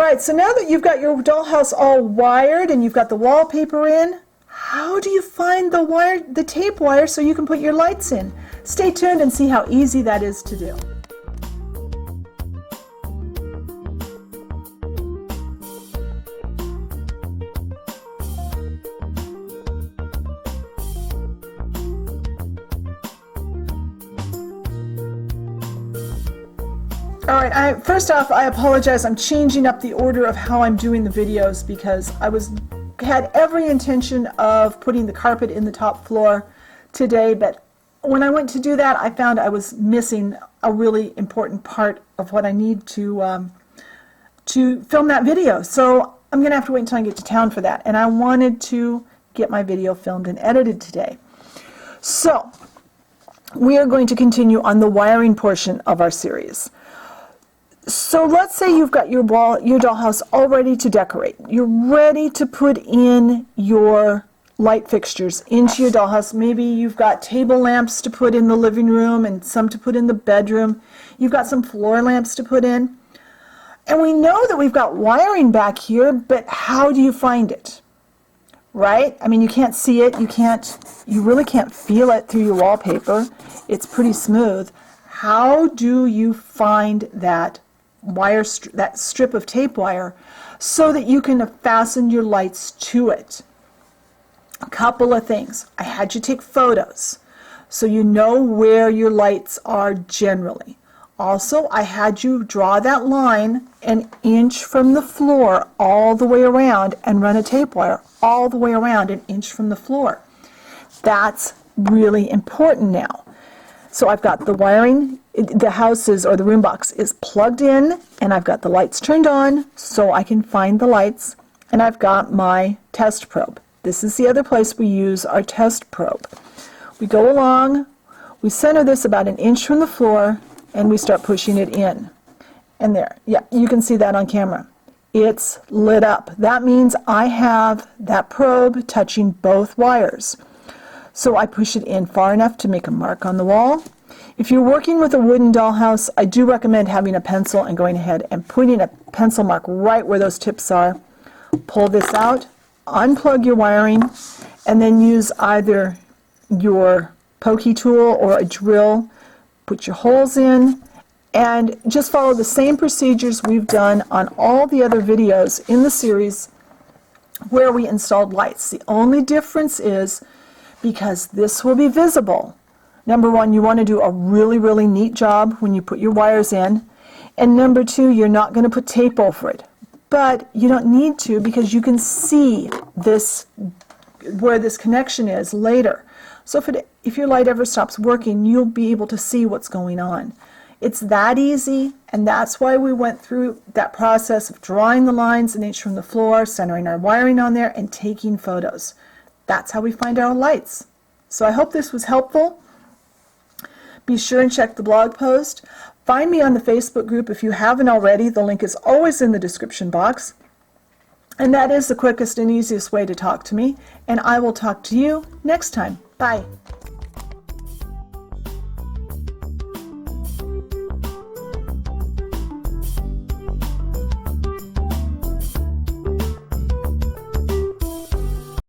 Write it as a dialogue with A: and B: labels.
A: right, so now that you've got your dollhouse all wired and you've got the wallpaper in, how do you find the tape wire so you can put your lights in? Stay tuned and see how easy that is to do. All right, first off, I apologize. I'm changing up the order of how I'm doing the videos because I had every intention of putting the carpet in the top floor today, but when I went to do that, I found I was missing a really important part of what I need to film that video. So I'm going to have to wait until I get to town for that, and I wanted to get my video filmed and edited today. So we are going to continue on the wiring portion of our series. So let's say you've got your dollhouse all ready to decorate. You're ready to put in your light fixtures into your dollhouse. Maybe you've got table lamps to put in the living room and some to put in the bedroom. You've got some floor lamps to put in. And we know that we've got wiring back here, but how do you find it? Right? I mean, you can't see it. You really can't feel it through your wallpaper. It's pretty smooth. How do you find that that strip of tape wire so that you can fasten your lights to it? A couple of things. I had you take photos so you know where your lights are generally. Also, I had you draw that line an inch from the floor all the way around and run a tape wire all the way around an inch from the floor. That's really important now. So I've got the wiring, the house is, or the room box is plugged in, and I've got the lights turned on so I can find the lights, and I've got my test probe. This is the other place we use our test probe. We go along, we center this about an inch from the floor, and we start pushing it in. And there, yeah, you can see that on camera. It's lit up. That means I have that probe touching both wires. So I push it in far enough to make a mark on the wall. If you're working with a wooden dollhouse, I do recommend having a pencil and going ahead and putting a pencil mark right where those tips are. Pull this out, unplug your wiring, and then use either your pokey tool or a drill. Put your holes in and just follow the same procedures we've done on all the other videos in the series where we installed lights. The only difference is, because this will be visible, number one, you want to do a really, really neat job when you put your wires in. And number two, you're not going to put tape over it. But you don't need to, because you can see this, where this connection is later. So if your light ever stops working, you'll be able to see what's going on. It's that easy, and that's why we went through that process of drawing the lines an inch from the floor, centering our wiring on there, and taking photos. That's how we find our lights. So I hope this was helpful. Be sure and check the blog post. Find me on the Facebook group if you haven't already. The link is always in the description box. And that is the quickest and easiest way to talk to me. And I will talk to you next time. Bye.